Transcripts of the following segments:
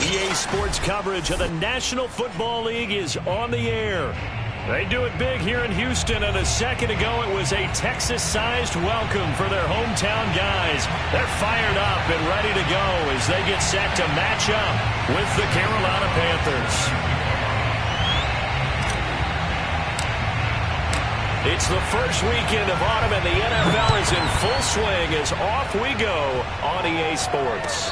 EA Sports coverage of the National Football League is on the air. They do it big here in Houston, and a second ago it was a Texas-sized welcome for their hometown guys. They're fired up and ready to go as they get set to match up with the Carolina Panthers. It's the first weekend of autumn, and the NFL is in full swing as off we go on EA Sports.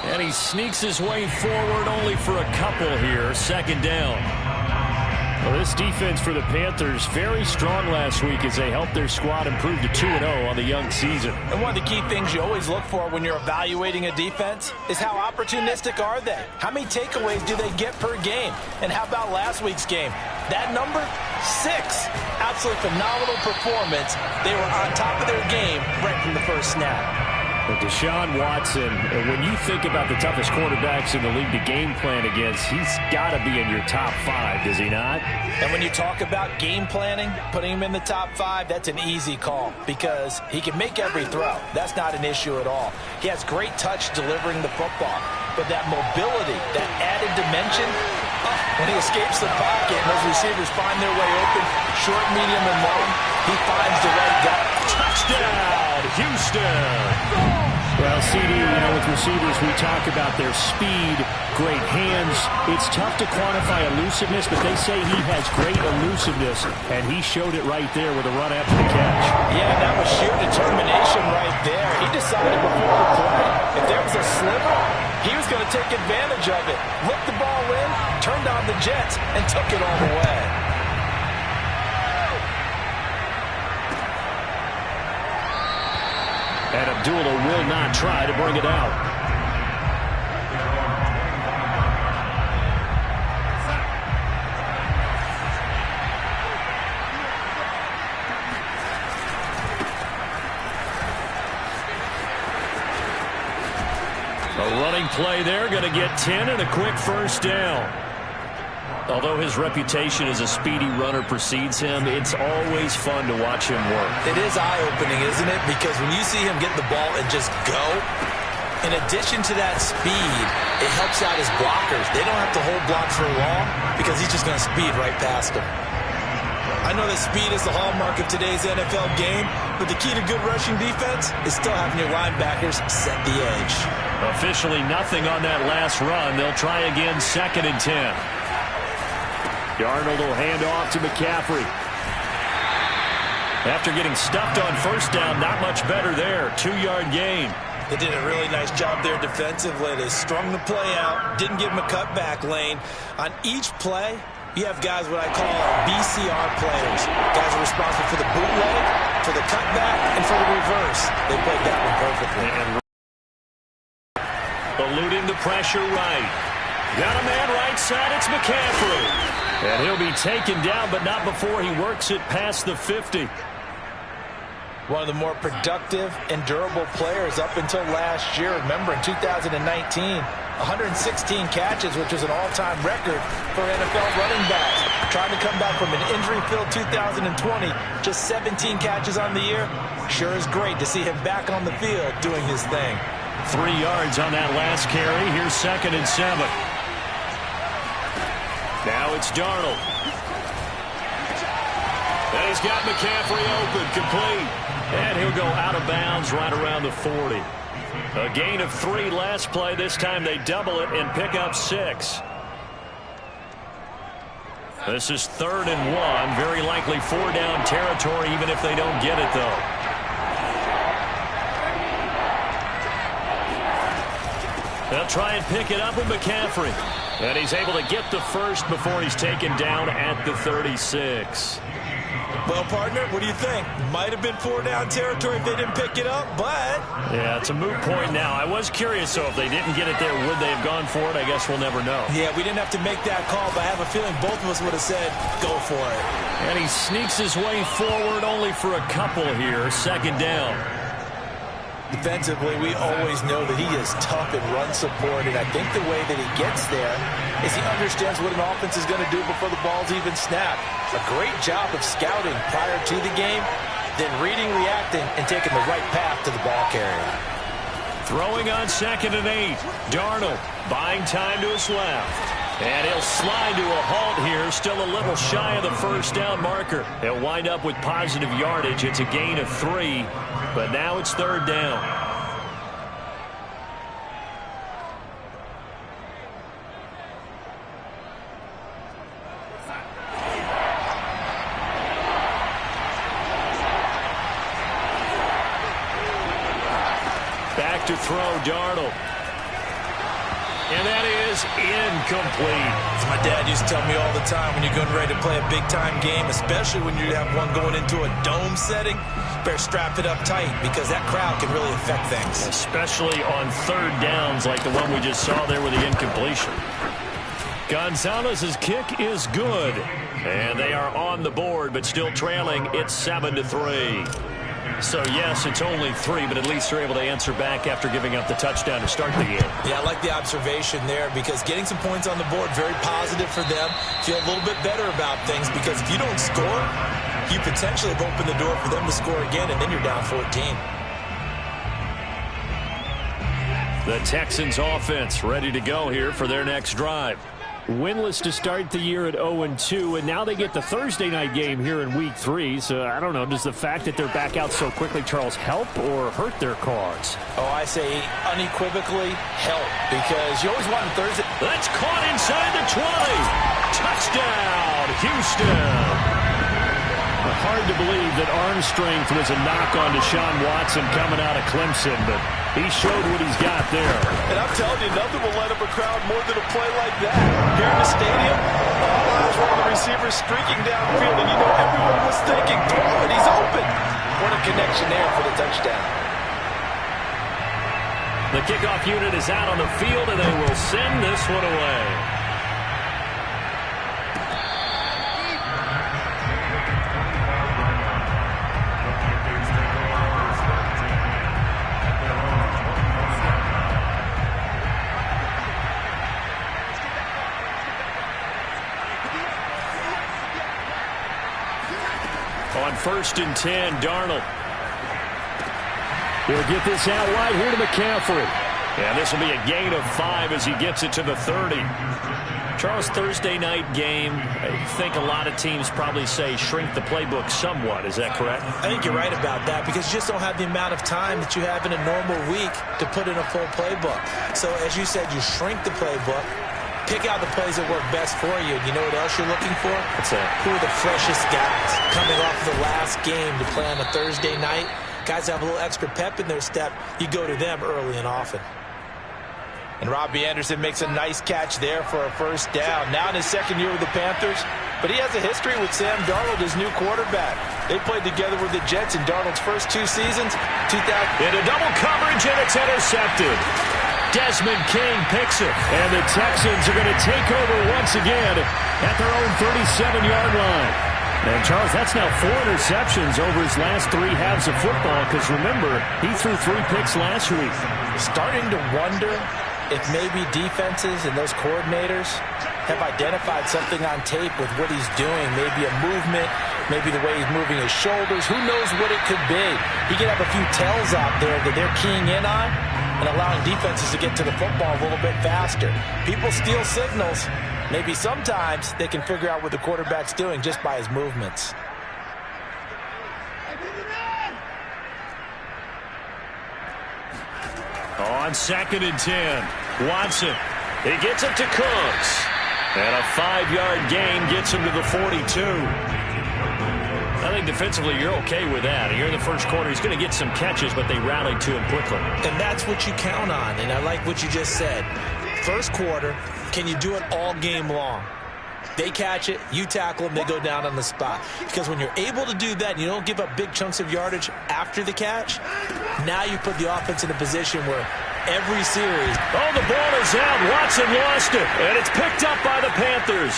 And he sneaks his way forward only for a couple here. Second down. Well, this defense for the Panthers very strong last week as they helped their squad improve to 2-0 on the young season. And one of the key things you always look for when you're evaluating a defense is how opportunistic are they? How many takeaways do they get per game? And how about last week's game? That number, 6. Absolutely phenomenal performance. They were on top of their game right from the first snap. But Deshaun Watson, when you think about the toughest quarterbacks in the league to game plan against, he's got to be in your top 5, does he not? And when you talk about game planning, putting him in the top 5, that's an easy call because he can make every throw. That's not an issue at all. He has great touch delivering the football. But that mobility, that added dimension, when he escapes the pocket and those receivers find their way open, short, medium, and long, he finds the right guy. Touchdown, Houston! Well, CD, with receivers, we talk about their speed, great hands. It's tough to quantify elusiveness, but they say he has great elusiveness, and he showed it right there with a run after the catch. Yeah, that was sheer determination right there. He decided before the play, if there was a sliver, he was going to take advantage of it. Looked the ball in, turned on the jets, and took it all the way. And Abdullah will not try to bring it out. A running play there, going to get 10 and a quick first down. Although his reputation as a speedy runner precedes him, it's always fun to watch him work. It is eye-opening, isn't it? Because when you see him get the ball and just go, in addition to that speed, it helps out his blockers. They don't have to hold blocks for long because he's just going to speed right past them. I know that speed is the hallmark of today's NFL game, but the key to good rushing defense is still having your linebackers set the edge. Officially nothing on that last run. They'll try again, 2nd and 10. Darnold will hand off to McCaffrey. After getting stuffed on first down, not much better there. 2-yard gain. They did a really nice job there defensively. They strung the play out, didn't give him a cutback lane. On each play, you have guys what I call BCR players. Guys are responsible for the bootleg, for the cutback, and for the reverse. They played that one perfectly. Eluding the pressure right. Got a man right side. It's McCaffrey. And he'll be taken down, but not before he works it past the 50. One of the more productive and durable players up until last year. Remember, in 2019, 116 catches, which was an all-time record for NFL running backs. Trying to come back from an injury-filled 2020, just 17 catches on the year. Sure is great to see him back on the field doing his thing. 3 yards on that last carry. Here's 2nd and 7. Now it's Darnold. And he's got McCaffrey open, complete. And he'll go out of bounds right around the 40. A gain of 3 last play. This time they double it and pick up 6. This is 3rd and 1. Very likely 4-down territory, even if they don't get it, though. They'll try and pick it up with McCaffrey. And he's able to get the first before he's taken down at the 36. Well, partner, what do you think? Might have been 4-down territory if they didn't pick it up, but... Yeah, it's a moot point now. I was curious, so if they didn't get it there, would they have gone for it? I guess we'll never know. Yeah, we didn't have to make that call, but I have a feeling both of us would have said, go for it. And he sneaks his way forward only for a couple here. Second down. Defensively, we always know that he is tough and run support, and I think the way that he gets there is he understands what an offense is going to do before the ball's even snapped. A great job of scouting prior to the game, then reading, reacting, and taking the right path to the ball carrier. Throwing on 2nd and 8. Darnold buying time to his left. And he'll slide to a halt here, still a little shy of the first down marker. He'll wind up with positive yardage. It's a gain of 3, but now it's 3rd down. Back to throw, Darnold. And that is incomplete. As my dad used to tell me all the time, when you're getting ready to play a big-time game, especially when you have one going into a dome setting, better strap it up tight because that crowd can really affect things. Especially on 3rd downs like the one we just saw there with the incompletion. Gonzalez's kick is good. And they are on the board, but still trailing. It's 7-3. So, yes, it's only 3, but at least they're able to answer back after giving up the touchdown to start the game. Yeah, I like the observation there because getting some points on the board, very positive for them. Feel a little bit better about things because if you don't score, you potentially have opened the door for them to score again, and then you're down 14. The Texans offense ready to go here for their next drive. Winless to start the year at 0-2, and now they get the Thursday night game here in Week 3. So, I don't know, does the fact that they're back out so quickly, Charles, help or hurt their cause? Oh, I say unequivocally help because you always want Thursday. That's caught inside the 20. Touchdown, Houston. Hard to believe that arm strength was a knock on Deshaun Watson coming out of Clemson, but he showed what he's got there. And I'm telling you, nothing will light up a crowd more than a play like that. Here in the stadium, all eyes were on the receiver streaking downfield, and you know everyone was thinking, throw it, he's open. What a connection there for the touchdown. The kickoff unit is out on the field, and they will send this one away. On 1st and 10, Darnold. He'll get this out wide here to McCaffrey. And this will be a gain of 5 as he gets it to the 30. Charles, Thursday night game, I think a lot of teams probably say shrink the playbook somewhat. Is that correct? I think you're right about that because you just don't have the amount of time that you have in a normal week to put in a full playbook. So, as you said, you shrink the playbook. Pick out the plays that work best for you. You know what else you're looking for? What's that? Who are the freshest guys coming off the last game to play on a Thursday night? Guys have a little extra pep in their step. You go to them early and often. And Robbie Anderson makes a nice catch there for a first down. Now in his 2nd year with the Panthers, but he has a history with Sam Darnold, his new quarterback. They played together with the Jets in Darnold's first 2 seasons. Into double coverage, and it's intercepted. Desmond King picks it, and the Texans are going to take over once again at their own 37-yard line. And, Charles, that's now 4 interceptions over his last 3 halves of football because, remember, he threw 3 picks last week. Starting to wonder if maybe defenses and those coordinators have identified something on tape with what he's doing, maybe a movement, maybe the way he's moving his shoulders. Who knows what it could be? He could have a few tells out there that they're keying in on and allowing defenses to get to the football a little bit faster. People steal signals. Maybe sometimes they can figure out what the quarterback's doing just by his movements. On 2nd and 10, Watson. He gets it to Cooks. And a 5-yard gain gets him to the 42. I think defensively you're okay with that. Here in the first quarter, he's going to get some catches, but they rallied to him quickly. And that's what you count on, and I like what you just said. First quarter, can you do it all game long? They catch it, you tackle them, they go down on the spot. Because when you're able to do that and you don't give up big chunks of yardage after the catch, now you put the offense in a position where every series... Oh, the ball is out. Watson lost it, and it's picked up by the Panthers.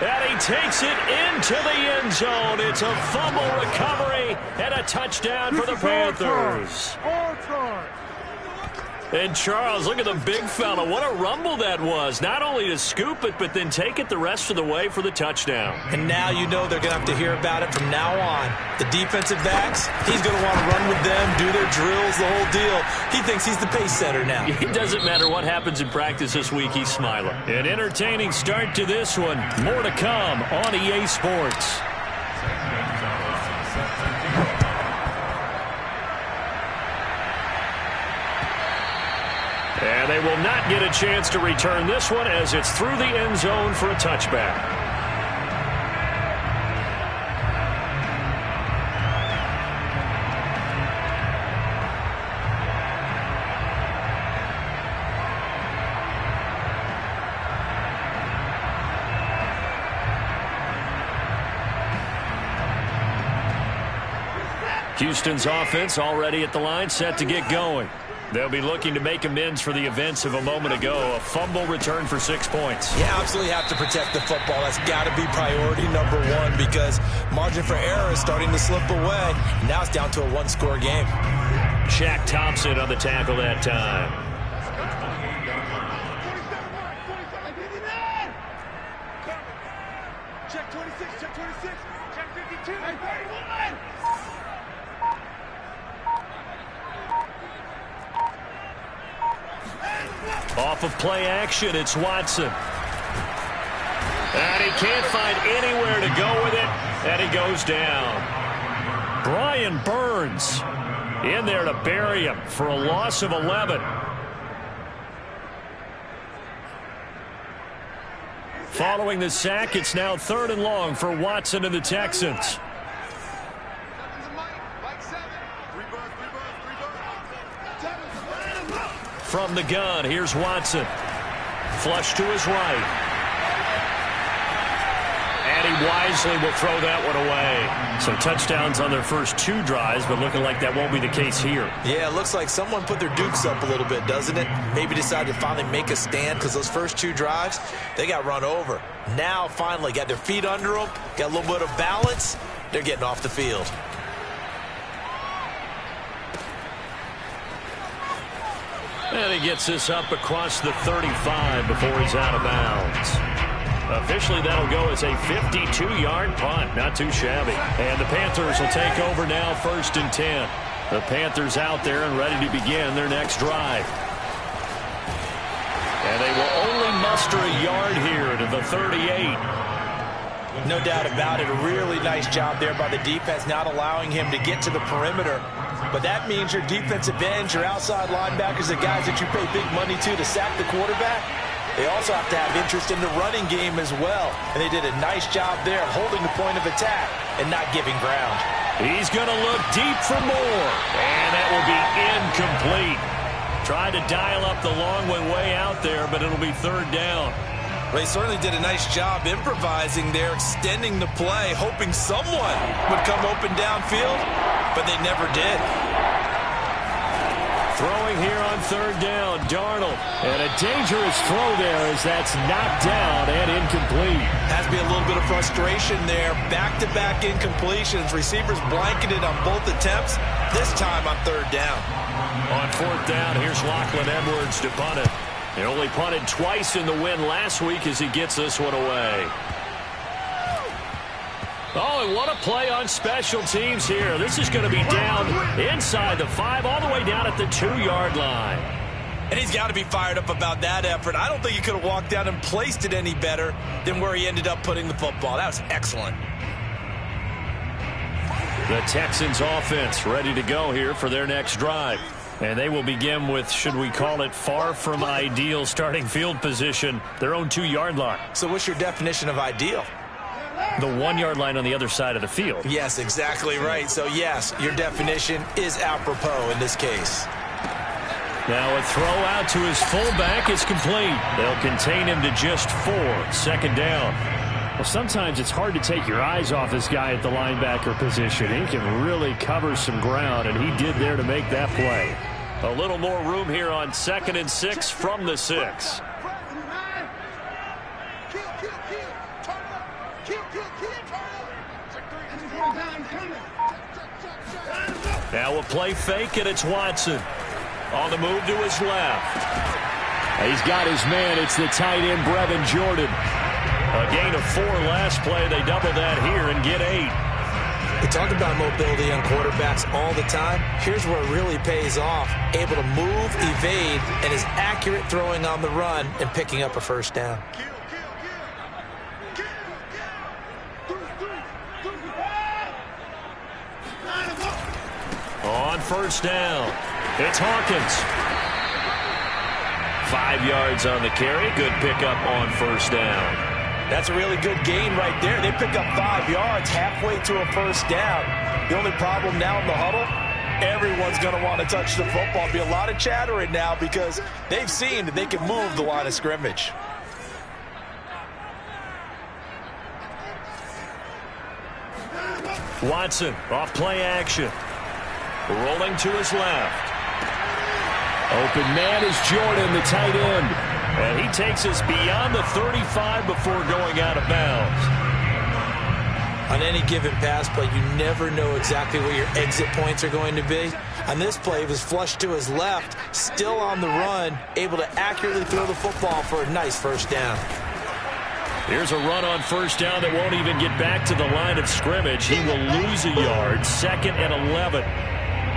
And he takes it into the end zone. It's a fumble recovery and a touchdown for the Panthers. And Charles, look at the big fella. What a rumble that was. Not only to scoop it, but then take it the rest of the way for the touchdown. And now you know they're going to have to hear about it from now on. The defensive backs, he's going to want to run with them, do their drills, the whole deal. He thinks he's the pace setter now. It doesn't matter what happens in practice this week, he's smiling. An entertaining start to this one. More to come on EA Sports. And they will not get a chance to return this one as it's through the end zone for a touchback. Houston's offense already at the line, set to get going. They'll be looking to make amends for the events of a moment ago. A fumble return for 6 points. You absolutely have to protect the football. That's got to be priority number one because margin for error is starting to slip away. Now it's down to a one-score game. Shaq Thompson on the tackle that time. Check 26, check 26, check 52. Off of play action, it's Watson. And he can't find anywhere to go with it, and he goes down. Brian Burns in there to bury him for a loss of 11. Following the sack, it's now 3rd and long for Watson and the Texans. From the gun, here's Watson. Flush to his right. And he wisely will throw that one away. So touchdowns on their first 2 drives, but looking like that won't be the case here. Yeah, it looks like someone put their dukes up a little bit, doesn't it? Maybe decided to finally make a stand because those first 2 drives, they got run over. Now, finally, got their feet under them, got a little bit of balance. They're getting off the field. And he gets this up across the 35 before he's out of bounds. Officially, that'll go as a 52-yard punt. Not too shabby. And the Panthers will take over now, 1st and 10. The Panthers out there and ready to begin their next drive. And they will only muster a yard here to the 38. No doubt about it. A really nice job there by the defense, not allowing him to get to the perimeter. But that means your defensive ends, your outside linebackers, the guys that you pay big money to sack the quarterback, they also have to have interest in the running game as well. And they did a nice job there holding the point of attack and not giving ground. He's going to look deep for more. And that will be incomplete. Tried to dial up the long way out there, but it'll be 3rd down. They certainly did a nice job improvising there, extending the play, hoping someone would come open downfield, but they never did. Throwing here on 3rd down, Darnold. And a dangerous throw there as that's knocked down and incomplete. Has to be a little bit of frustration there. Back-to-back incompletions. Receivers blanketed on both attempts, this time on 3rd down. On 4th down, here's Lachlan Edwards to punt it. He only punted twice in the win last week as he gets this one away. Oh, and what a play on special teams here. This is going to be down inside the 5, all the way down at the 2-yard line. And he's got to be fired up about that effort. I don't think he could have walked down and placed it any better than where he ended up putting the football. That was excellent. The Texans offense ready to go here for their next drive. And they will begin with, should we call it, far from ideal starting field position, their own 2-yard line. So what's your definition of ideal? The 1-yard line on the other side of the field. Yes, exactly right. So, yes, your definition is apropos in this case. Now a throw out to his fullback is complete. They'll contain him to just 4. 2nd down. Well, sometimes it's hard to take your eyes off this guy at the linebacker position. He can really cover some ground, and he did there to make that play. A little more room here on 2nd and 6 from the 6. Now a play fake, and it's Watson. On the move to his left. He's got his man. It's the tight end, Brevin Jordan. A gain of 4 last play. They double that here and get 8. We talk about mobility on quarterbacks all the time. Here's where it really pays off. Able to move, evade, and is accurate throwing on the run and picking up a 1st down. On 1st down, it's Hawkins. 5 yards on the carry. Good pickup on 1st down. That's a really good gain right there. They pick up 5 yards halfway to a 1st down. The only problem now in the huddle, everyone's going to want to touch the football. There'll be a lot of chattering now because they've seen that they can move the line of scrimmage. Watson off play action. Rolling to his left. Open man is Jordan, the tight end. And he takes us beyond the 35 before going out of bounds. On any given pass play, you never know exactly where your exit points are going to be. On this play, it was flushed to his left, still on the run, able to accurately throw the football for a nice 1st down. Here's a run on 1st down that won't even get back to the line of scrimmage. He will lose a yard. 2nd and 11.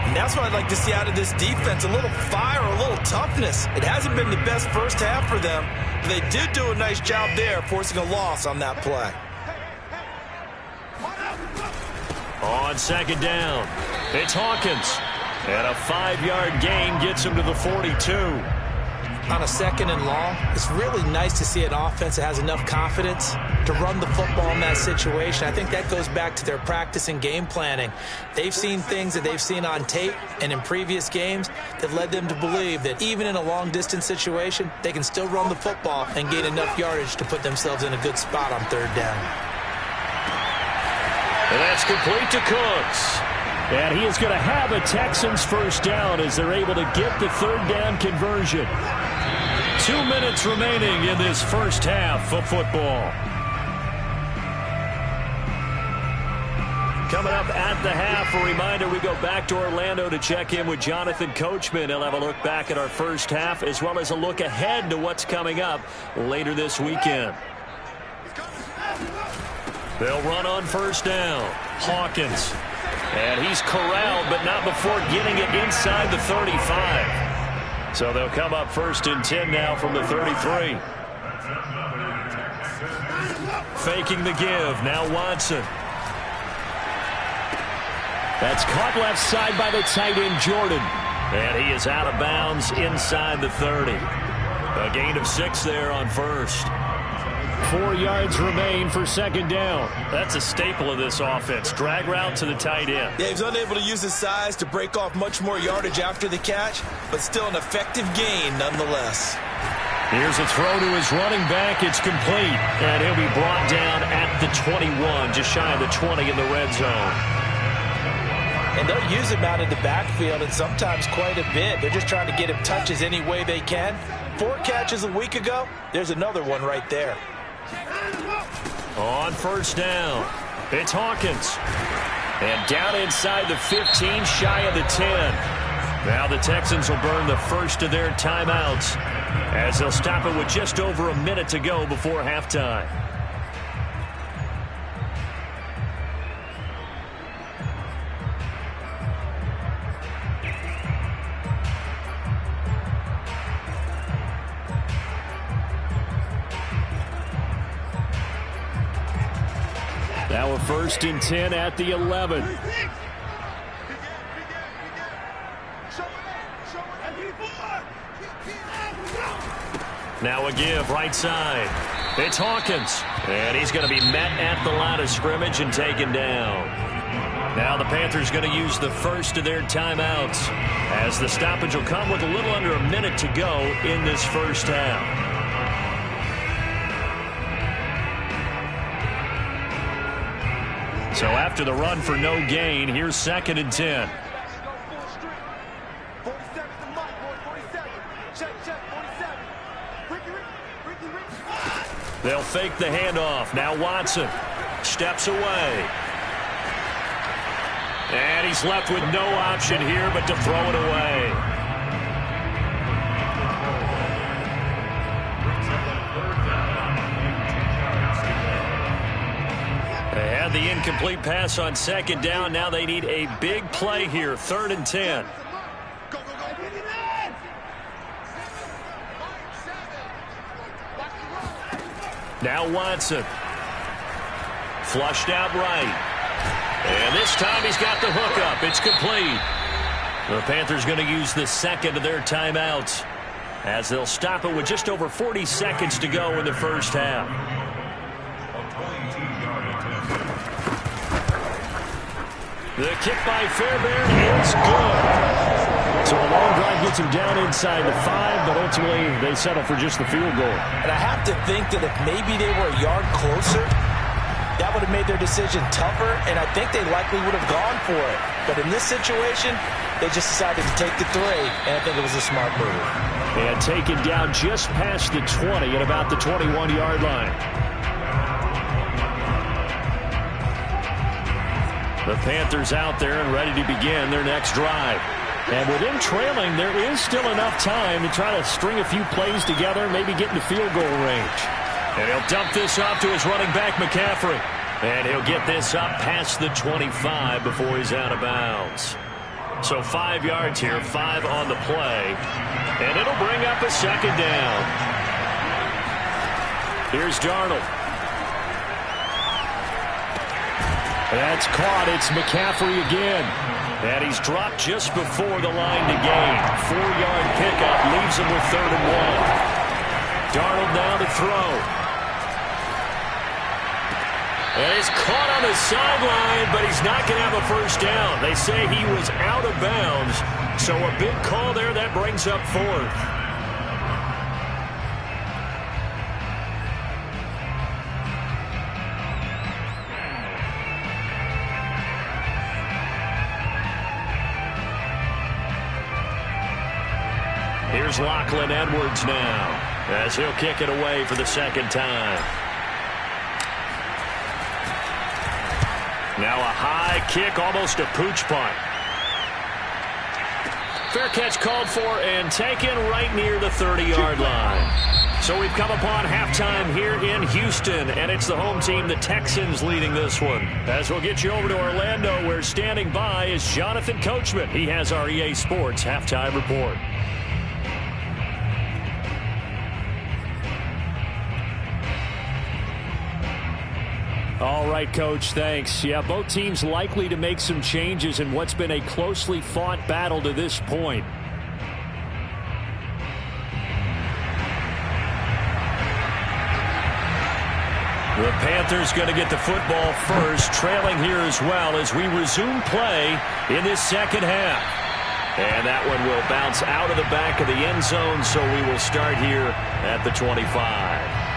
And that's what I'd like to see out of this defense, a little fire, a little toughness. It hasn't been the best 1st half for them, but they did do a nice job there, forcing a loss on that play. On 2nd down, it's Hawkins. And a 5-yard gain gets him to the 42. On a 2nd and long, it's really nice to see an offense that has enough confidence to run the football in that situation. I think that goes back to their practice and game planning. They've seen things that they've seen on tape and in previous games that led them to believe that even in a long-distance situation, they can still run the football and gain enough yardage to put themselves in a good spot on 3rd down. And that's complete to Cooks. And he is going to have a Texans 1st down as they're able to get the 3rd down conversion. 2 minutes remaining in this 1st half of football. Coming up at the half, a reminder, we go back to Orlando to check in with Jonathan Coachman. He'll have a look back at our 1st half as well as a look ahead to what's coming up later this weekend. They'll run on 1st down. Hawkins. And he's corralled, but not before getting it inside the 35. So they'll come up 1st and 10 now from the 33. Faking the give. Now Watson. That's caught left side by the tight end, Jordan. And he is out of bounds inside the 30. A gain of 6 there on 1st. 4 yards remain for 2nd down. That's a staple of this offense. Drag route to the tight end. Yeah, he's unable to use his size to break off much more yardage after the catch, but still an effective gain nonetheless. Here's a throw to his running back. It's complete. And he'll be brought down at the 21, just shy of the 20 in the red zone. And they'll use him out of the backfield, and sometimes quite a bit. They're just trying to get him touches any way they can. 4 catches a week ago. There's another one right there. On 1st down, it's Hawkins. And down inside the 15, shy of the 10. Now the Texans will burn the 1st of their timeouts as they'll stop it with just over a minute to go before halftime. Now a 1st and 10 at the 11. Now a give right side. It's Hawkins. And he's going to be met at the line of scrimmage and taken down. Now the Panthers going to use the first of their timeouts, as the stoppage will come with a little under a minute to go in this first half. So after the run for no gain, here's 2nd and 10. They'll fake the handoff. Now Watson steps away. And he's left with no option here but to throw it away. They had the incomplete pass on 2nd down. Now they need a big play here. 3rd and 10. Now Watson. Flushed out right. And this time he's got the hookup. It's complete. The Panthers going to use the second of their timeouts, as they'll stop it with just over 40 seconds to go in the first half. The kick by Fairbairn is good. So a long drive gets him down inside the 5, but ultimately they settle for just the field goal. And I have to think that if maybe they were a yard closer, that would have made their decision tougher, and I think they likely would have gone for it. But in this situation, they just decided to take the 3, and I think it was a smart move. And taken down just past the 20 at about the 21-yard line. The Panthers out there and ready to begin their next drive. And with them trailing, there is still enough time to try to string a few plays together, maybe get into field goal range. And he'll dump this off to his running back, McCaffrey. And he'll get this up past the 25 before he's out of bounds. So 5 yards here, 5 on the play. And it'll bring up a 2nd down. Here's Darnold. That's caught. It's McCaffrey again. And he's dropped just before the line to gain. 4-yard pickup leaves him with 3rd and 1. Darnold now to throw. And he's caught on the sideline, but he's not going to have a first down. They say he was out of bounds. So a big call there that brings up 4th. Here's Lachlan Edwards now, as he'll kick it away for the 2nd time. Now a high kick, almost a pooch punt. Fair catch called for and taken right near the 30-yard line. So we've come upon halftime here in Houston, and it's the home team, the Texans, leading this one. As we'll get you over to Orlando, where standing by is Jonathan Coachman. He has our EA Sports halftime report. All right, Coach, thanks. Yeah, both teams likely to make some changes in what's been a closely fought battle to this point. The Panthers going to get the football first, trailing here as well as we resume play in this 2nd half. And that one will bounce out of the back of the end zone, so we will start here at the 25.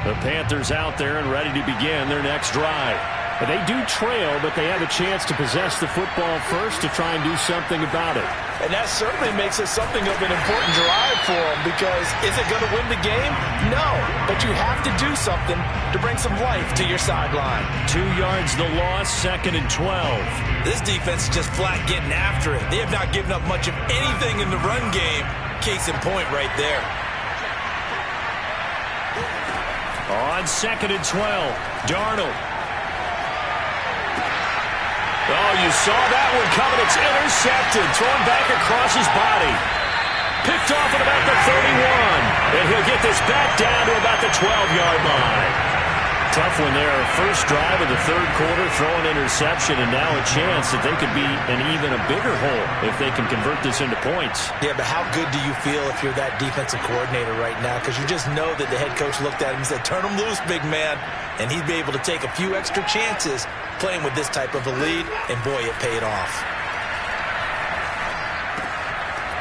The Panthers out there and ready to begin their next drive. And they do trail, but they have a chance to possess the football first to try and do something about it. And that certainly makes it something of an important drive for them, because is it going to win the game? No, but you have to do something to bring some life to your sideline. 2 yards the loss, 2nd and 12. This defense is just flat getting after it. They have not given up much of anything in the run game. Case in point right there. On 2nd and 12, Darnold. Oh, you saw that one coming. It's intercepted. Thrown back across his body. Picked off at about the 31. And he'll get this back down to about the 12-yard line. tough one there. First drive of the third quarter, throw an interception, and now a chance that they could be in even a bigger hole if they can convert this into points. Yeah, but how good do you feel if you're that defensive coordinator right now? Because you just know that the head coach looked at him and said, turn him loose, big man. And he'd be able to take a few extra chances playing with this type of a lead, and boy, it paid off.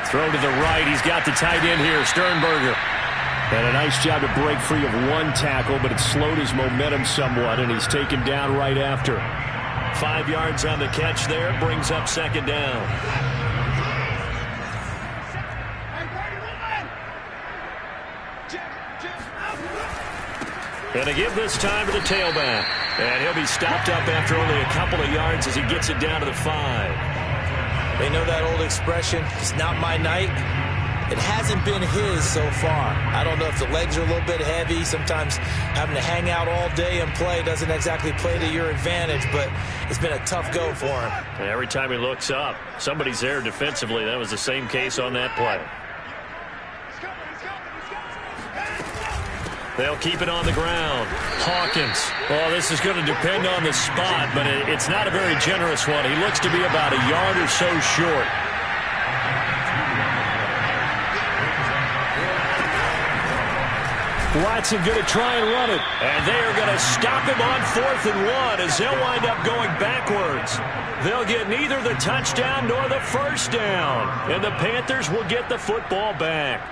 Throw to the right. He's got the tight end here, Sternberger. And a nice job to break free of one tackle, but it slowed his momentum somewhat, and he's taken down right after. 5 yards on the catch there, brings up second down. And a give this time to the tailback. And he'll be stopped up after only a couple of yards as he gets it down to the 5. They know that old expression, it's not my night. It hasn't been his so far. I don't know if the legs are a little bit heavy. Sometimes having to hang out all day and play doesn't exactly play to your advantage, but it's been a tough go for him. And every time he looks up, somebody's there defensively. That was the same case on that play. They'll keep it on the ground. Hawkins. Well, this is going to depend on the spot, but it's not a very generous one. He looks to be about a yard or so short. Watson going to try and run it. And they are going to stop him on 4th and 1 as they'll wind up going backwards. They'll get neither the touchdown nor the first down. And the Panthers will get the football back.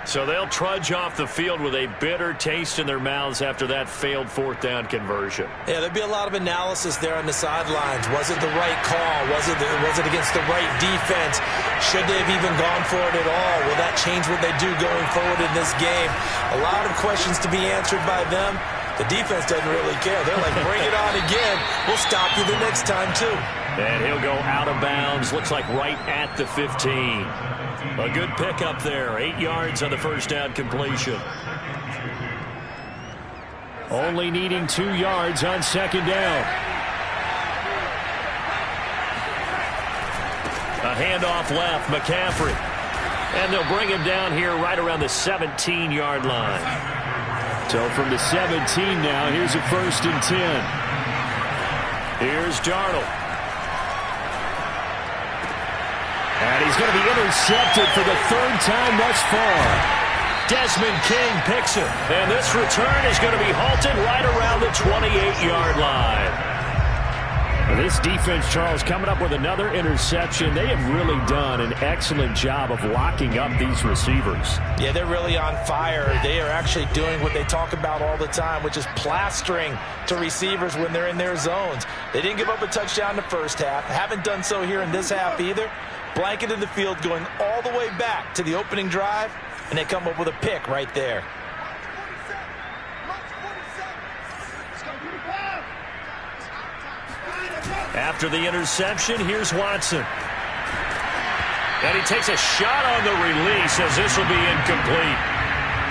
So they'll trudge off the field with a bitter taste in their mouths after that failed 4th down conversion. Yeah, there'll be a lot of analysis there on the sidelines. Was it the right call? Was it against the right defense? Should they have even gone for it at all? Will that change what they do going forward in this game? A lot of questions to be answered by them. The defense doesn't really care. They're like, bring it on again. We'll stop you the next time, too. And he'll go out of bounds. Looks like right at the 15. A good pickup there. 8 yards on the first down completion. Only needing 2 yards on second down. A handoff left, McCaffrey. And they'll bring him down here right around the 17-yard line. So from the 17 now, here's a 1st and 10. Here's Darnold. And he's going to be intercepted for the 3rd time thus far. Desmond King picks it. And this return is going to be halted right around the 28-yard line. This defense, Charles, coming up with another interception. They have really done an excellent job of locking up these receivers. Yeah, they're really on fire. They are actually doing what they talk about all the time, which is plastering to receivers when they're in their zones. They didn't give up a touchdown in the first half. Haven't done so here in this half either. Blanket in the field going all the way back to the opening drive, and they come up with a pick right there. After the interception, here's Watson. And he takes a shot on the release as this will be incomplete.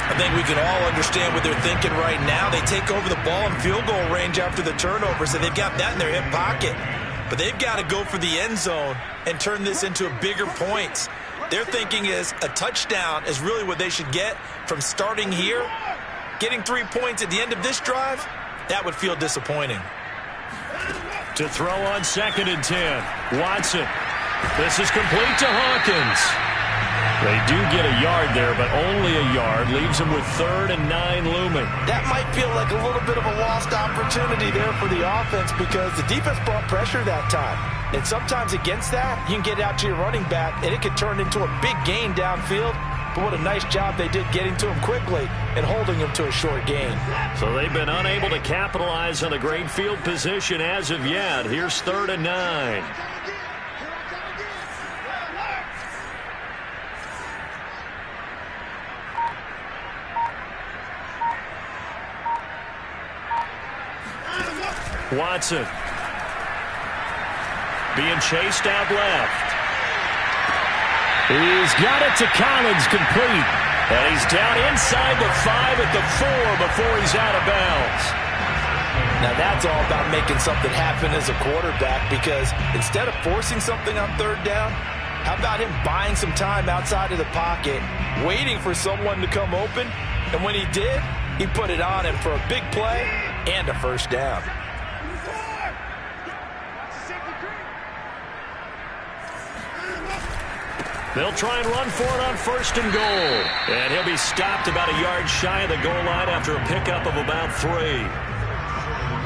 I think we can all understand what they're thinking right now. They take over the ball in field goal range after the turnover, so they've got that in their hip pocket. But they've got to go for the end zone and turn this into a bigger points. Their thinking is a touchdown is really what they should get from starting here. Getting 3 points at the end of this drive, that would feel disappointing. To throw on 2nd and 10. Watson. This is complete to Hawkins. They do get a yard there, but only a yard. Leaves them with 3rd and 9 looming. That might feel like a little bit of a lost opportunity there for the offense because the defense brought pressure that time. And sometimes against that, you can get out to your running back, and it could turn into a big gain downfield. But what a nice job they did getting to him quickly and holding him to a short gain. So they've been unable to capitalize on the great field position as of yet. Here's 3rd and 9. Watson. Being chased out left. He's got it to Collins, complete. And he's down inside the 5 at the 4 before he's out of bounds. Now that's all about making something happen as a quarterback because instead of forcing something on 3rd down, how about him buying some time outside of the pocket, waiting for someone to come open, and when he did, he put it on him for a big play and a first down. They'll try and run for it on 1st and goal. And he'll be stopped about a yard shy of the goal line after a pickup of about 3.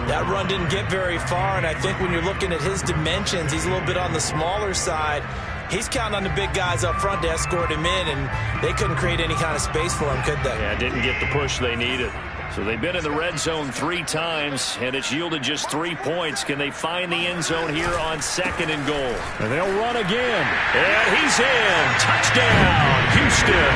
That run didn't get very far, and I think when you're looking at his dimensions, he's a little bit on the smaller side. He's counting on the big guys up front to escort him in, and they couldn't create any kind of space for him, could they? Yeah, didn't get the push they needed. So they've been in the red zone 3 times, and it's yielded just 3 points. Can they find the end zone here on 2nd and goal? And they'll run again. And he's in. Touchdown, Houston.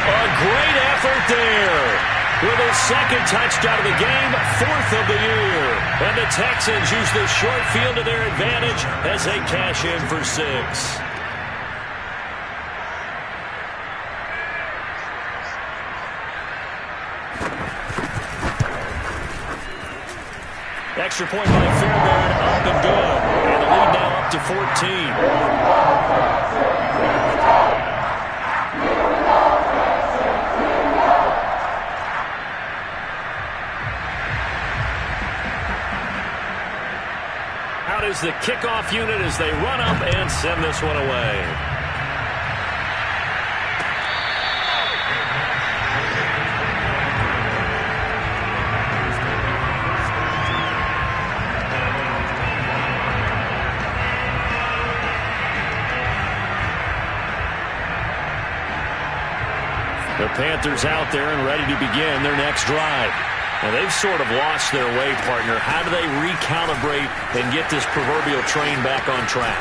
A great effort there. With his 2nd touchdown of the game, 4th of the year. And the Texans use the short field to their advantage as they cash in for 6. Extra point by Fairbairn, up and good. And the lead now up to 14. Out is the kickoff unit as they run up and send this one away. The Panthers out there and ready to begin their next drive. Now they've sort of lost their way, partner. How do they recalibrate and get this proverbial train back on track?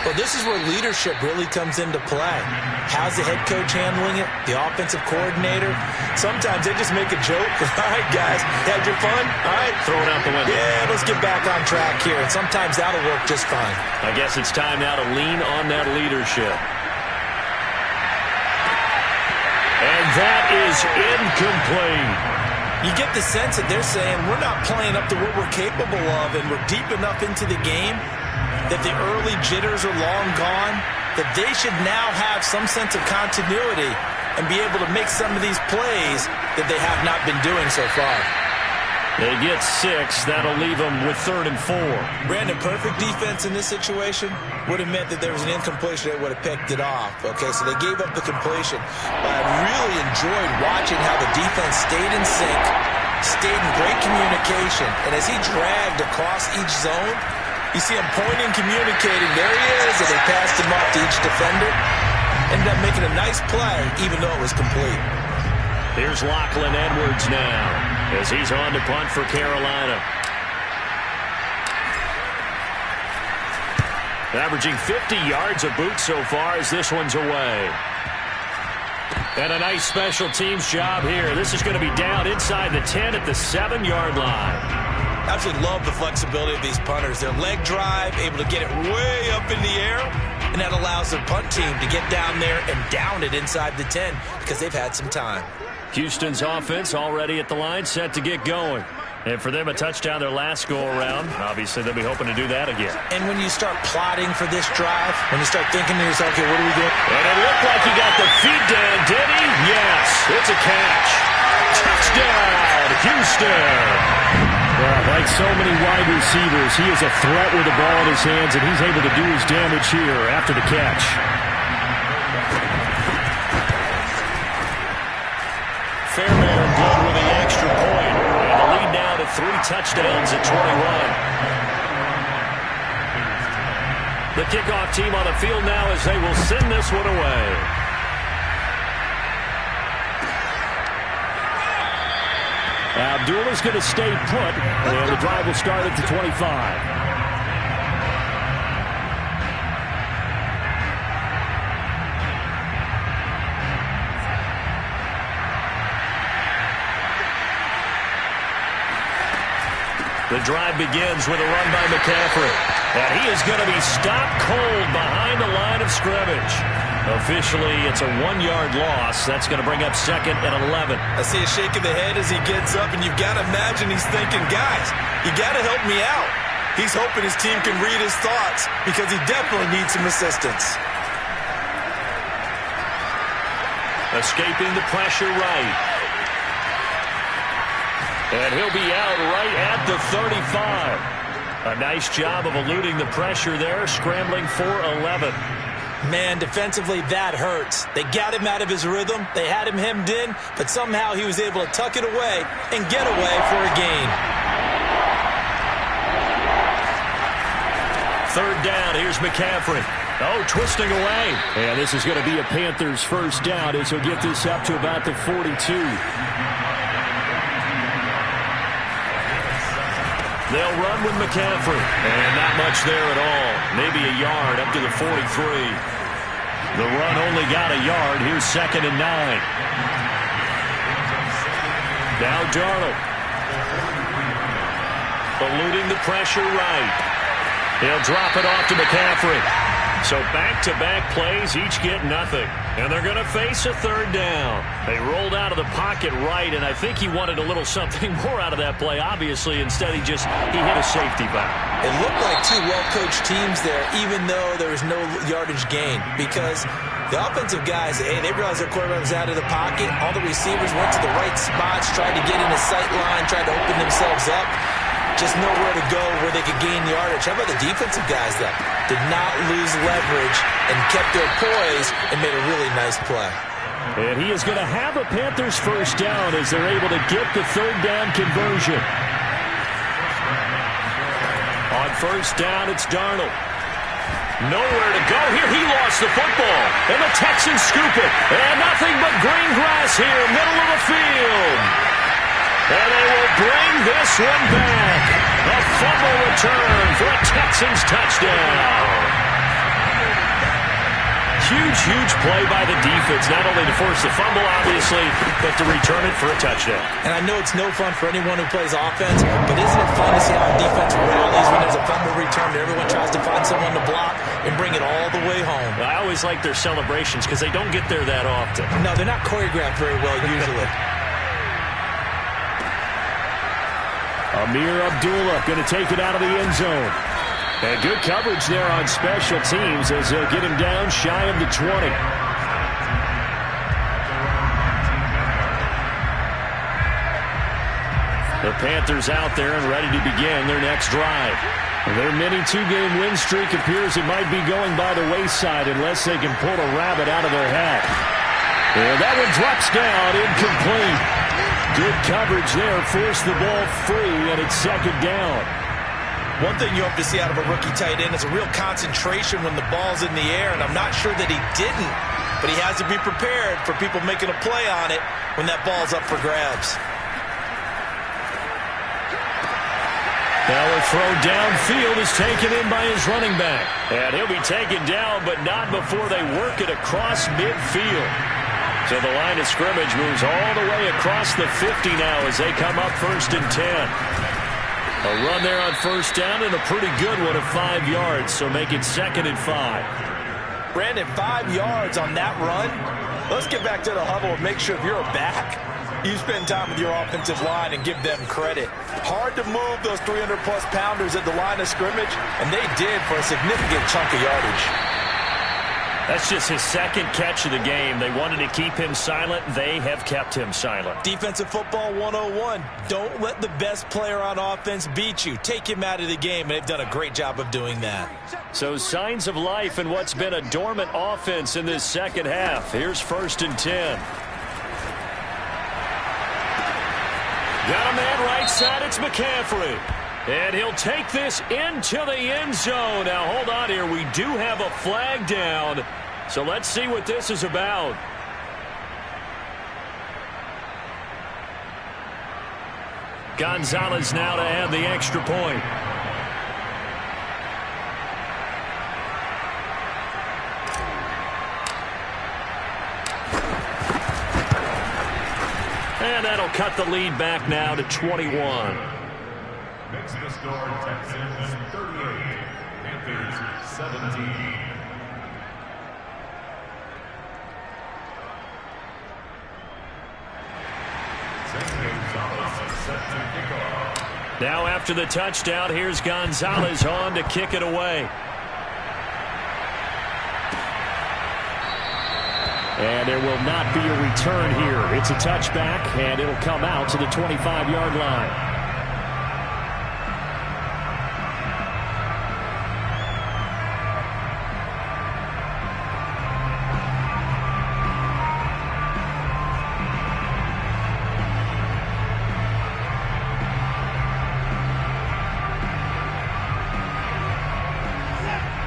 Well, this is where leadership really comes into play. How's the head coach handling it? The offensive coordinator? Sometimes they just make a joke. All right, guys, had your fun? All right. Throw it out the window. Yeah, let's get back on track here. And sometimes that'll work just fine. I guess it's time now to lean on that leadership. And that is incomplete. You get the sense that they're saying we're not playing up to what we're capable of, and we're deep enough into the game that the early jitters are long gone, that they should now have some sense of continuity and be able to make some of these plays that they have not been doing so far. They get 6. That'll leave them with 3rd and 4. Brandon, perfect defense in this situation would have meant that there was an incompletion that would have picked it off. Okay, so they gave up the completion. But I really enjoyed watching how the defense stayed in sync, stayed in great communication. And as he dragged across each zone, you see him pointing, communicating. There he is, and they passed him off to each defender. Ended up making a nice play, even though it was complete. Here's Lachlan Edwards now as he's on to punt for Carolina. Averaging 50 yards a boot so far as this one's away. And a nice special teams job here. This is going to be down inside the 10 at the 7-yard line. Absolutely love the flexibility of these punters. Their leg drive, able to get it way up in the air, and that allows their punt team to get down there and down it inside the 10 because they've had some time. Houston's offense already at the line, set to get going. And for them, a touchdown their last go-around. Obviously, they'll be hoping to do that again. And when you start plotting for this drive, when you start thinking to yourself, okay, what do we do? And it looked like he got the feet down, did he? Yes, it's a catch. Touchdown, Houston. Well, like so many wide receivers, he is a threat with the ball in his hands, and he's able to do his damage here after the catch. Fairbairn good with the extra point. And the lead now to 3 touchdowns at 21. The kickoff team on the field now as they will send this one away. Abdul is going to stay put, and the drive will start at the 25. The drive begins with a run by McCaffrey. And he is going to be stopped cold behind the line of scrimmage. Officially, it's a 1-yard loss. That's going to bring up 2nd and 11. I see a shake of the head as he gets up, and you've got to imagine he's thinking, guys, you got to help me out. He's hoping his team can read his thoughts because he definitely needs some assistance. Escaping the pressure right. And he'll be out right at the 35. A nice job of eluding the pressure there, scrambling for 11. Man, defensively, that hurts. They got him out of his rhythm. They had him hemmed in, but somehow he was able to tuck it away and get away for a gain. Third down, here's McCaffrey. Oh, twisting away. And this is going to be a Panthers first down as he'll get this up to about the 42. They'll run with McCaffrey. And not much there at all. Maybe a yard up to the 43. The run only got a yard. Here's 2nd and 9. Now Darnold. Eluding the pressure right. He'll drop it off to McCaffrey. So back-to-back plays, each get nothing. And they're going to face a third down. They rolled out of the pocket right, and I think he wanted a little something more out of that play, obviously. Instead, he hit a safety valve. It looked like two well-coached teams there, even though there was no yardage gain. Because the offensive guys, hey, they realized their quarterback was out of the pocket. All the receivers went to the right spots, tried to get in his sight line, tried to open themselves up. Just nowhere to go where they could gain yardage. How about the defensive guys, though? Did not lose leverage and kept their poise and made a really nice play. And he is going to have a Panthers first down as they're able to get the third down conversion. On first down, it's Darnold. Nowhere to go here. He lost the football. And the Texans scoop it. And nothing but green grass here, middle of the field. And they will bring this one back. A fumble return for a Texans touchdown. Huge play by the defense, not only to force the fumble, obviously, but to return it for a touchdown. And I know it's no fun for anyone who plays offense, but isn't it fun to see how defense rallies when there's a fumble return and everyone tries to find someone to block and bring it all the way home? I always like their celebrations because they don't get there that often. No, they're not choreographed very well usually. Amir Abdullah going to take it out of the end zone. And good coverage there on special teams as they'll get him down shy of the 20. The Panthers out there and ready to begin their next drive. Their mini two-game win streak appears it might be going by the wayside unless they can pull a rabbit out of their hat. And that one drops down, incomplete. Good coverage there, forced the ball free, and it's 2nd down. One thing you hope to see out of a rookie tight end is a real concentration when the ball's in the air, and I'm not sure that he didn't, but he has to be prepared for people making a play on it when that ball's up for grabs. Now a throw downfield is taken in by his running back. And he'll be taken down, but not before they work it across midfield. So the line of scrimmage moves all the way across the 50 now as they come up 1st and 10. A run there on first down and a pretty good one of 5 yards, so make it 2nd and 5. Brandon, 5 yards on that run. Let's get back to the huddle and make sure if you're a back, you spend time with your offensive line and give them credit. Hard to move those 300-plus pounders at the line of scrimmage, and they did for a significant chunk of yardage. That's just his 2nd catch of the game. They wanted to keep him silent. They have kept him silent. Defensive football 101. Don't let the best player on offense beat you. Take him out of the game, and they've done a great job of doing that. So signs of life in what's been a dormant offense in this second half. Here's 1st and 10. Got a man right side. It's McCaffrey. And he'll take this into the end zone. Now, hold on here. We do have a flag down. So let's see what this is about. Gonzalez now to add the extra point. And that'll cut the lead back now to 21. Next to score, Texans 38, Panthers 17. Now after the touchdown, here's Gonzalez on to kick it away. And there will not be a return here. It's a touchback, and it'll come out to the 25-yard line.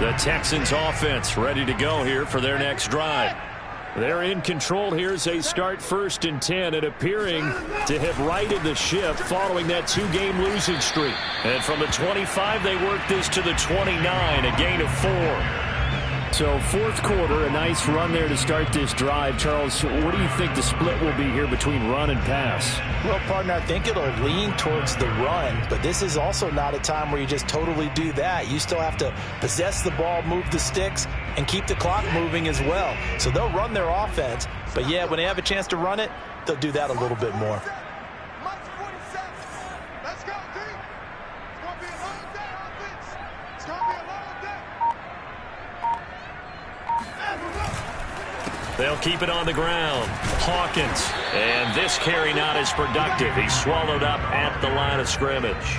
The Texans offense ready to go here for their next drive. They're in control here as they start 1st and 10 and appearing to have righted the ship following that 2-game losing streak. And from the 25, they work this to the 29, a gain of 4. So 4th quarter, a nice run there to start this drive. Charles, what do you think the split will be here between run and pass? Well, partner, I think it'll lean towards the run, but this is also not a time where you just totally do that. You still have to possess the ball, move the sticks, and keep the clock moving as well. So they'll run their offense, but yeah, when they have a chance to run it, they'll do that a little bit more. Let's go, D. It's going to be a long day, offense. It's going to be a long day. They'll keep it on the ground. Hawkins. And this carry not as productive. He's swallowed up at the line of scrimmage.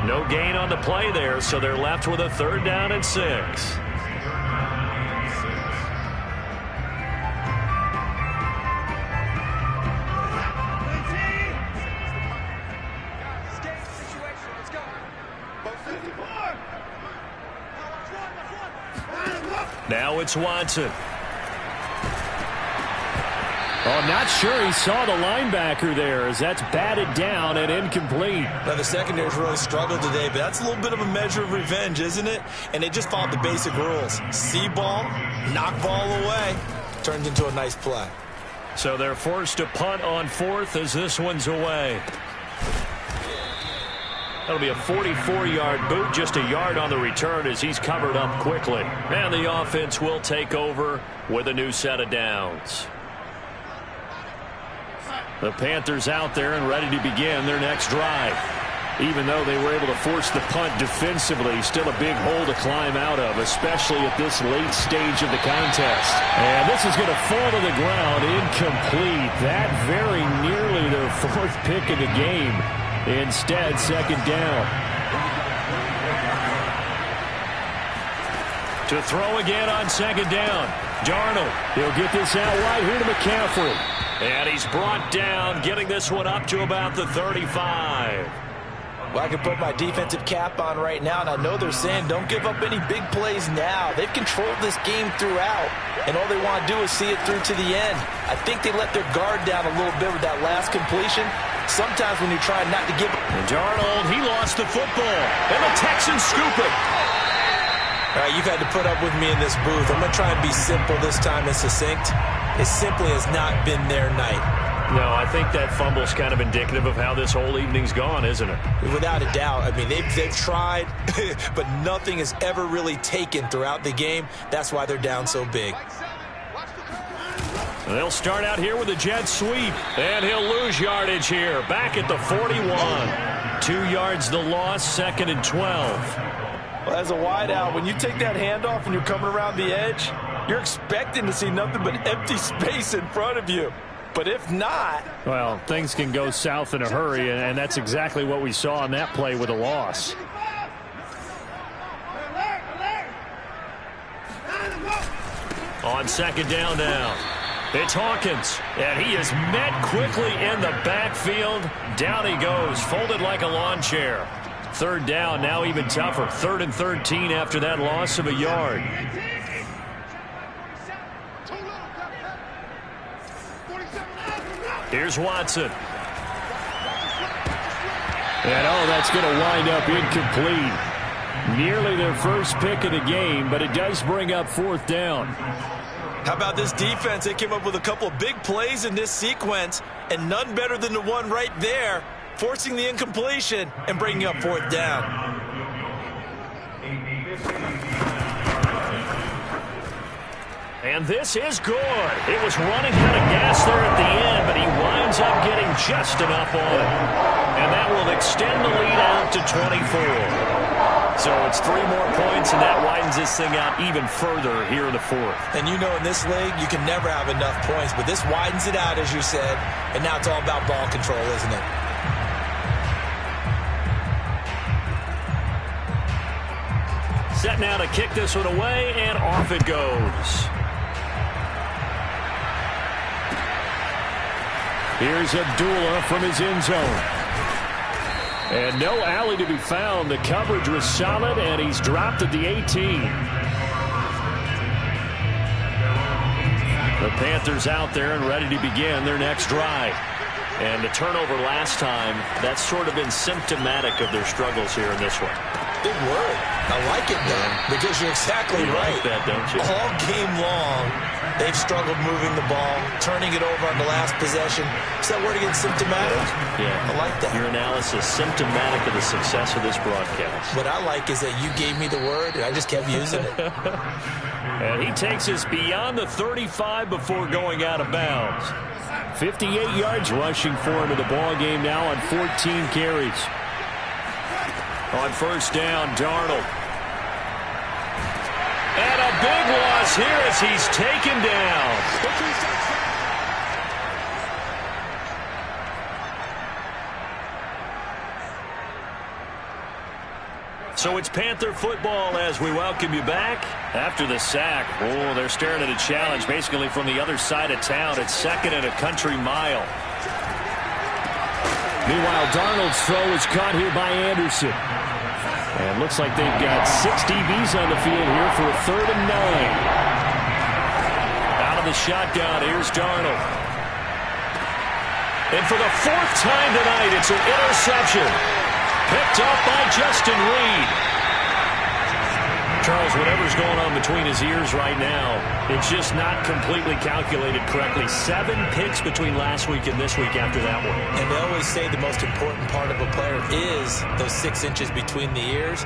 No gain on the play there, so they're left with a 3rd down and 6. Now it's Watson. Oh, not sure he saw the linebacker there as that's batted down and incomplete. Now, the secondary's really struggled today, but that's a little bit of a measure of revenge, isn't it? And they just followed the basic rules. See ball, knock ball away. Turns into a nice play. So they're forced to punt on 4th as this one's away. That'll be a 44-yard boot, just a yard on the return as he's covered up quickly. And the offense will take over with a new set of downs. The Panthers out there and ready to begin their next drive. Even though they were able to force the punt defensively, still a big hole to climb out of, especially at this late stage of the contest. And this is going to fall to the ground, incomplete. That very nearly their 4th pick of the game. Instead, 2nd down. To throw again on 2nd down. Darnold. He'll get this out wide here to McCaffrey. And he's brought down, getting this one up to about the 35. Well, I can put my defensive cap on right now, and I know they're saying don't give up any big plays now. They've controlled this game throughout, and all they want to do is see it through to the end. I think they let their guard down a little bit with that last completion. Sometimes when you're trying not to give up. Darnold, he lost the football, and the Texans scoop it. All right, you've had to put up with me in this booth. I'm going to try and be simple this time and succinct. It simply has not been their night. No, I think that fumble's kind of indicative of how this whole evening's gone, isn't it? Without a doubt. I mean, they've tried, but nothing has ever really taken throughout the game. That's why they're down so big. They'll start out here with a jet sweep, and he'll lose yardage here. Back at the 41. 2 yards the loss, 2nd and 12. Well, as a wideout, when you take that handoff and you're coming around the edge, you're expecting to see nothing but empty space in front of you. But if not... Well, things can go south in a hurry, and that's exactly what we saw on that play with a loss. On 2nd down now. It's Hawkins, and he is met quickly in the backfield. Down he goes, folded like a lawn chair. 3rd down, now even tougher. 3rd and 13 after that loss of a yard. Here's Watson. And that's going to wind up incomplete. Nearly their 1st pick of the game, but it does bring up 4th down. How about this defense? They came up with a couple of big plays in this sequence, and none better than the one right there, forcing the incompletion and bringing up 4th down. And this is good. It was running out of gas there at the end, but he winds up getting just enough on it. And that will extend the lead out to 24. So it's 3 more points, and that widens this thing out even further here in the fourth. And you know in this league, you can never have enough points, but this widens it out, as you said, and now it's all about ball control, isn't it? Set now to kick this one away, and off it goes. Here's Abdullah from his end zone. And no alley to be found. The coverage was solid, and he's dropped at the 18. The Panthers out there and ready to begin their next drive. And the turnover last time, that's sort of been symptomatic of their struggles here in this one. Big word. I like it, though, because you're exactly right. Like that, don't you? All game long, they've struggled moving the ball, turning it over on the last possession. Is that word again, symptomatic? Yeah. I like that. Your analysis, symptomatic of the success of this broadcast. What I like is that you gave me the word, and I just kept using it. And he takes us beyond the 35 before going out of bounds. 58 yards rushing for him in the ball game now on 14 carries. On first down, Darnold. And a big loss here as he's taken down. So it's Panther football as we welcome you back after the sack. Oh, they're staring at a challenge basically from the other side of town. It's 2nd and a country mile. Meanwhile, Darnold's throw is caught here by Anderson. And looks like they've got 6 DBs on the field here for a 3rd and 9. Out of the shotgun, here's Darnold. And for the 4th time tonight, it's an interception. Picked up by Justin Reed. Charles, whatever's going on between his ears right now, it's just not completely calculated correctly. 7 picks between last week and this week after that one. And they always say the most important part of a player is those 6 inches between the ears.